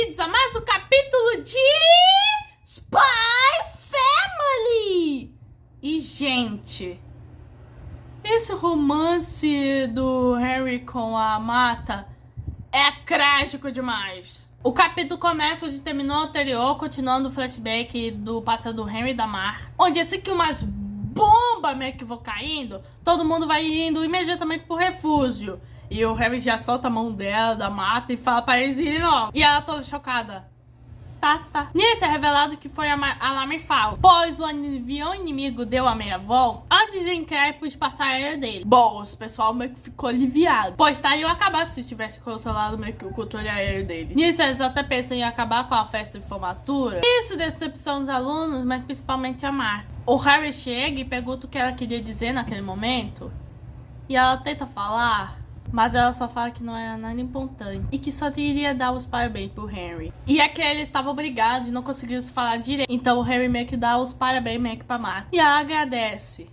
bem-vindos a mais um capítulo de Spy Family! E, gente, esse romance do Harry com a Marta é trágico demais. O capítulo começa onde terminou o anterior, continuando o flashback do passado do Harry e da Marta, onde assim que umas bombas meio que vão caindo, todo mundo vai indo imediatamente pro refúgio. E o Harry já solta a mão dela, da Marta, e fala pra eles irem logo. E ela toda chocada. Tá. Nisso é revelado que foi a Lamerfal, pois o avião inimigo deu a meia volta antes de entrar pro espaço aéreo dele. Bom, o pessoal meio que ficou aliviado, pois estaria acabado se tivesse controlado meio que o controle aéreo dele. Nisso eles até pensam em acabar com a festa de formatura. Isso decepciona os alunos, mas principalmente a Marta. O Harry chega e pergunta o que ela queria dizer naquele momento. E ela tenta falar, mas ela só fala que não era nada importante e que só iria dar os parabéns pro Harry. E é que eles estavam brigados e não conseguiram se falar direito. Então o Harry meio que dá os parabéns meio que pra Marta. E ela agradece.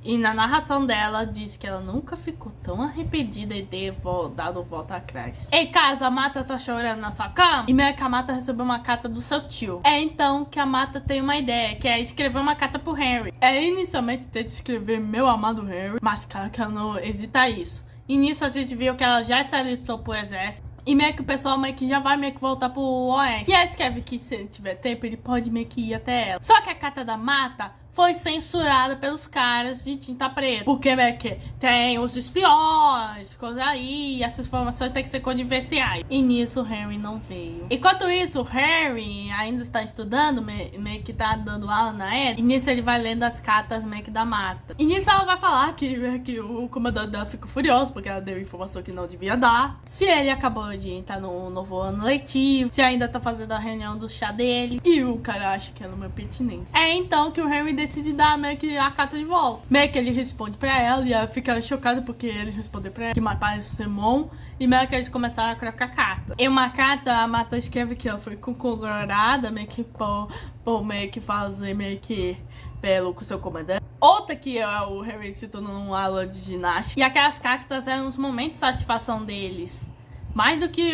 E na narração dela diz que ela nunca ficou tão arrependida de ter dado volta atrás. Em casa, a Marta tá chorando na sua cama e meio que a Marta recebeu uma carta do seu tio. É então que a Marta tem uma ideia, que é escrever uma carta pro Harry. Ela inicialmente tenta escrever meu amado Harry, mas cara que ela não hesita isso. E nisso a gente viu que ela já se alistou pro exército. E meio que o pessoal meio que já vai meio que voltar pro oeste. E ela escreve que se ele tiver tempo, ele pode meio que ir até ela. Só que a carta da Marta foi censurada pelos caras de tinta preta. Porque meio que tem os espiões, coisa aí, e essas informações têm que ser confidenciais. E nisso o Harry não veio. Enquanto isso, o Harry ainda está estudando, meio que tá dando aula na ED. E nisso ele vai lendo as cartas meio que da Marta. E nisso ela vai falar que o comandante dela ficou furioso porque ela deu informação que não devia dar. Se ele acabou de entrar no novo ano letivo, se ainda tá fazendo a reunião do chá dele. E o cara acha que ela não é pertinente. É então que o Harry decide dar meio que a carta de volta. Meio que ele responde pra ela e ela fica chocada porque ele respondeu pra ela que matar o Simon. E meio que eles começaram a trocar carta. Em uma carta, a Marta escreve que ela foi concordada meio que por meio que fazer meio que pelo com seu comandante. Outra que é o Harry se tornou uma aula de ginástica. E aquelas cartas eram os momentos de satisfação deles. Mais do que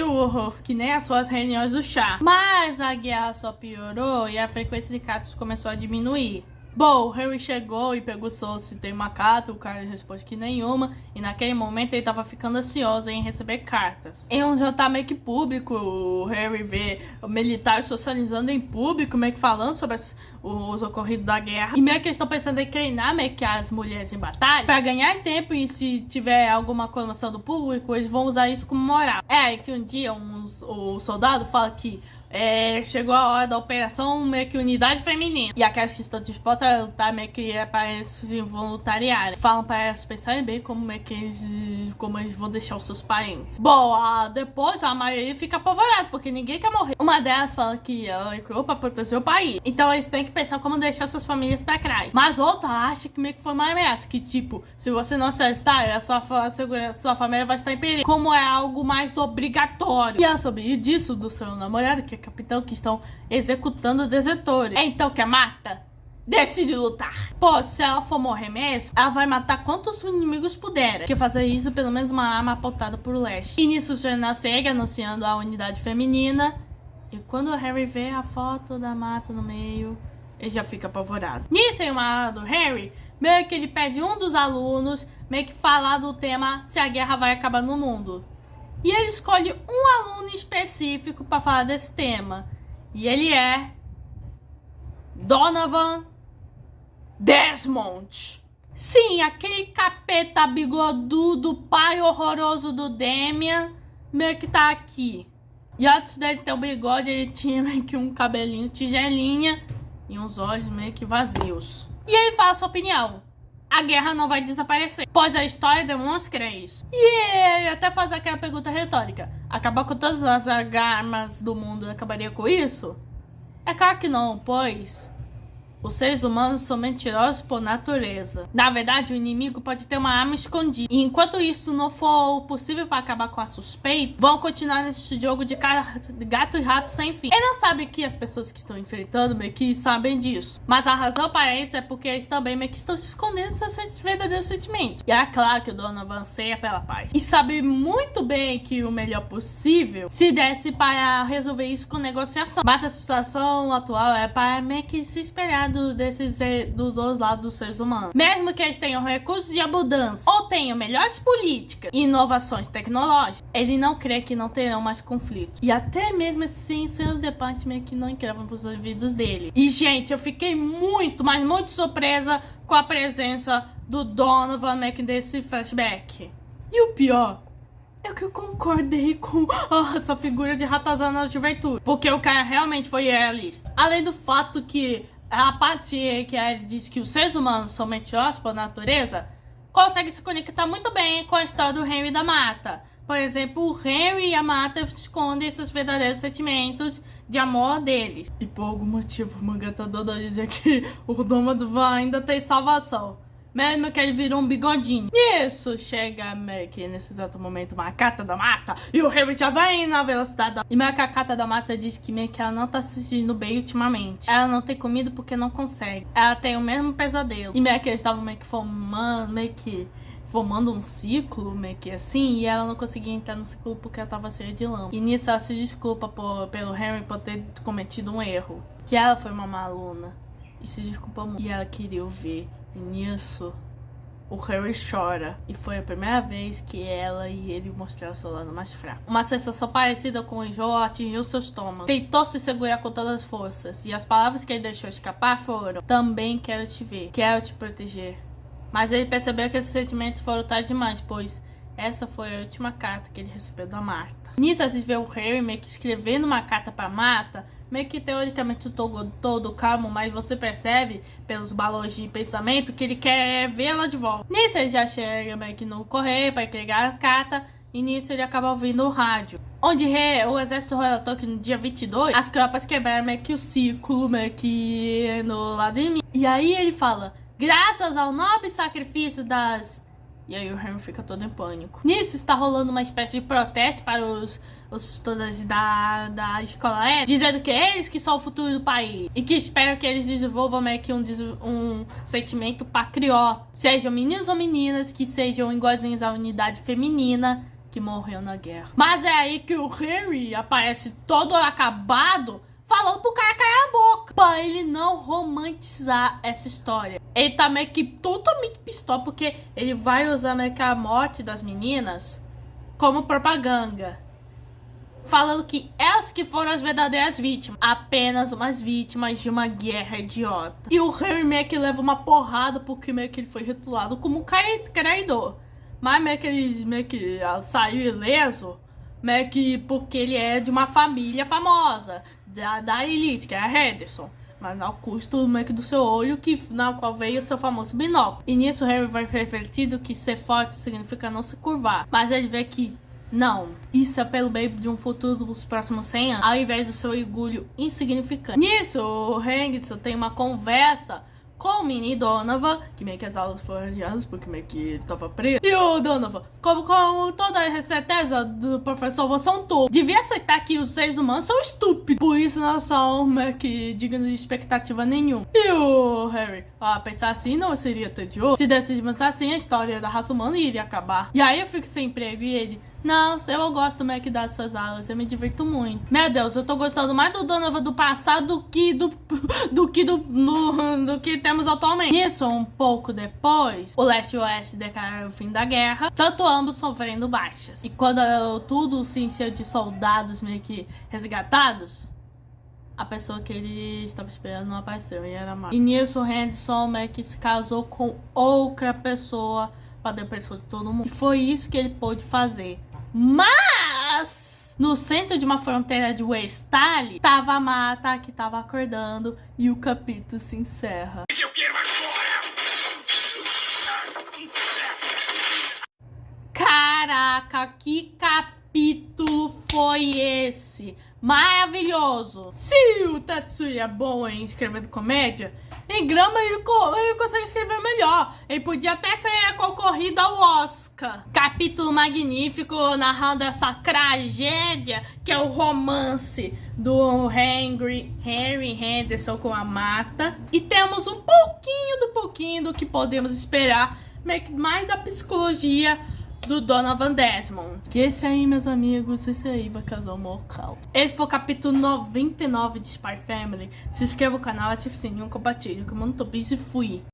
que nem as suas reuniões do chá. Mas a guerra só piorou e a frequência de cartas começou a diminuir. Bom, o Harry chegou e perguntou se tem uma carta, o cara responde que nenhuma, e naquele momento ele tava ficando ansioso em receber cartas. Em um jantar meio que público, o Harry vê militares socializando em público, meio que falando sobre os ocorridos da guerra, e meio que estão pensando em treinar meio que as mulheres em batalha, pra ganhar tempo, e se tiver alguma comoção do público, eles vão usar isso como moral. É que um dia o soldado fala que chegou a hora da operação meio que unidade feminina. E aquelas que estão dispostas a lutar meio que para eles se voluntariarem. Falam para elas pensarem bem como eles vão deixar os seus parentes. Bom, depois a maioria fica apavorada, porque ninguém quer morrer. Uma delas fala que ela entrou para proteger o país. Então eles têm que pensar como deixar suas famílias para trás. Mas outra acha que meio que foi uma ameaça. Que tipo, se você não se alistar, sua família vai estar em perigo. Como é algo mais obrigatório. E ela soube disso do seu namorado, que é capitão, que estão executando desertores. É então que a Marta decide lutar. Pô, se ela for morrer mesmo, ela vai matar quantos inimigos puder. Porque fazer isso pelo menos uma arma apontada pro leste. E nisso o jornal segue anunciando a unidade feminina. E quando o Harry vê a foto da Marta no meio, ele já fica apavorado. Nisso, em uma aula do Harry, meio que ele pede um dos alunos meio que falar do tema se a guerra vai acabar no mundo. E ele escolhe um aluno específico para falar desse tema. E ele é Donovan Desmond. Sim, aquele capeta bigodudo, pai horroroso do Damian, meio que tá aqui. E antes dele ter um bigode, ele tinha meio que um cabelinho tigelinha e uns olhos meio que vazios. E ele fala sua opinião. A guerra não vai desaparecer, pois a história demonstra isso. E ele até faz aquela pergunta retórica: acabar com todas as armas do mundo acabaria com isso? É claro que não, pois Os seres humanos são mentirosos por natureza. Na verdade, o inimigo pode ter uma arma escondida. E enquanto isso não for possível para acabar com a suspeita, vão continuar nesse jogo de gato e rato sem fim. Ele não sabe que as pessoas que estão enfrentando meio que sabem disso. Mas a razão para isso é porque eles também meio que estão se escondendo seus verdadeiros sentimentos. E é claro que o Donovan anseia pela paz. E sabe muito bem que o melhor possível se desse para resolver isso com negociação. Mas a situação atual é para meio que se esperar dos dois lados dos seres humanos. Mesmo que eles tenham recursos de abundância ou tenham melhores políticas e inovações tecnológicas, ele não crê que não terão mais conflitos. E até mesmo assim, seus departamentos que não entravam para os ouvidos dele. E, gente, eu fiquei muito, mas muito surpresa com a presença do Donovan desse flashback. E o pior é que eu concordei com essa figura de ratazana na juventude, porque o cara realmente foi realista. Além do fato que a parte que ele diz que os seres humanos são mentirosos por natureza, consegue se conectar muito bem com a história do Henry e da Martha. Por exemplo, o Henry e a Martha escondem seus verdadeiros sentimentos de amor deles. E por algum motivo o mangá tá dando a dizer que o Donovan ainda tem salvação, mesmo que ele virou um bigodinho. Nisso chega meio que nesse exato momento uma Cata da Mata e o Henry já vai na velocidade. E meio que a Cata da Mata diz que meio que ela não tá se sentindo bem ultimamente. Ela não tem comido porque não consegue. Ela tem o mesmo pesadelo. E meio que eles estavam meio que formando um ciclo, meio que assim, e ela não conseguia entrar no ciclo porque ela tava cheia de lama. E nisso ela se desculpa pelo Henry por ter cometido um erro. Que ela foi uma má aluna. E se desculpa muito. E ela queria o ver. E nisso, o Harry chora. E foi a primeira vez que ela e ele mostraram seu lado mais fraco. Uma sensação parecida com o enjoo atingiu seu estômago. Tentou se segurar com todas as forças. E as palavras que ele deixou escapar foram: também quero te ver, quero te proteger. Mas ele percebeu que esses sentimentos foram tarde demais, pois essa foi a última carta que ele recebeu da Martha. Nisso, a gente vê o Harry meio que escrevendo uma carta pra Martha, meio que teoricamente todo calmo, mas você percebe pelos balões de pensamento que ele quer vê-la de volta. Nisso ele já chega meio que no correio para entregar a carta, e nisso ele acaba ouvindo o rádio, onde o exército relatou que no dia 22 as tropas quebraram meio que o círculo, meio que no lado inimigo. E aí ele fala: graças ao nobre sacrifício das... E aí o Harry fica todo em pânico. Nisso está rolando uma espécie de protesto para os estudantes da escola E, dizendo que eles que são o futuro do país e que esperam que eles desenvolvam meio que um sentimento patriota. Sejam meninos ou meninas que sejam iguaizinhos à unidade feminina que morreu na guerra. Mas é aí que o Harry aparece todo acabado, falando pro cara cair a boca, pra ele não romantizar essa história. Ele tá meio que totalmente pistola, porque ele vai usar meio que a morte das meninas como propaganda, falando que elas que foram as verdadeiras vítimas, apenas umas vítimas de uma guerra idiota. E o Harry meio que leva uma porrada, porque meio que ele foi rotulado como traidor. Mas meio que ele saiu ileso, meio que porque ele é de uma família famosa, da elite, que é a Henderson. Mas ao custo meio que do seu olho, na qual veio o seu famoso binóculo. E nisso Harry vai refletindo que ser forte significa não se curvar. Mas ele vê que não, isso é pelo bem de um futuro dos próximos 100 anos, ao invés do seu orgulho insignificante. Nisso, o Henderson tem uma conversa com o mini Donovan, que meio que as aulas foram adiadas porque meio que ele tava preso. E o Donovan, como toda a certeza do professor, você é um topo. Devia aceitar que os seres humanos são estúpidos, por isso não são meio que dignos de expectativa nenhuma. E o Harry, pensar assim não seria tedioso. Se decidimos assim, a história da raça humana iria acabar. E aí eu fico sem emprego e ele: não, eu gosto meio que das suas aulas, eu me divirto muito. Meu Deus, eu tô gostando mais do Donovan do passado do que temos atualmente. Isso, um pouco depois, o Leste e o Oeste declararam o fim da guerra, tanto ambos sofrendo baixas. E quando tudo se encheu de soldados meio que resgatados, a pessoa que ele estava esperando não apareceu, e era Mark. E nisso, o Henderson meio que se casou com outra pessoa, para depressão de todo mundo. E foi isso que ele pôde fazer. Mas no centro de uma fronteira de Westali, tava a Martha, que tava acordando, e o capítulo se encerra. Eu quero agora! Caraca, que capítulo foi esse? Maravilhoso! Se o Tatsuya é bom em escrevendo comédia, Em drama ele consegue escrever melhor. Ele podia até ser concorrido ao Oscar. Capítulo magnífico narrando essa tragédia que é o romance do Harry Henderson com a Martha. E temos um pouquinho do que podemos esperar, mais da psicologia do Donovan Desmond. Que esse aí, meus amigos, esse aí vai causar um local. Esse foi o capítulo 99 de Spy Family. Se inscreva no canal, ative o sininho, compartilhe. Que eu mando tô busy e fui.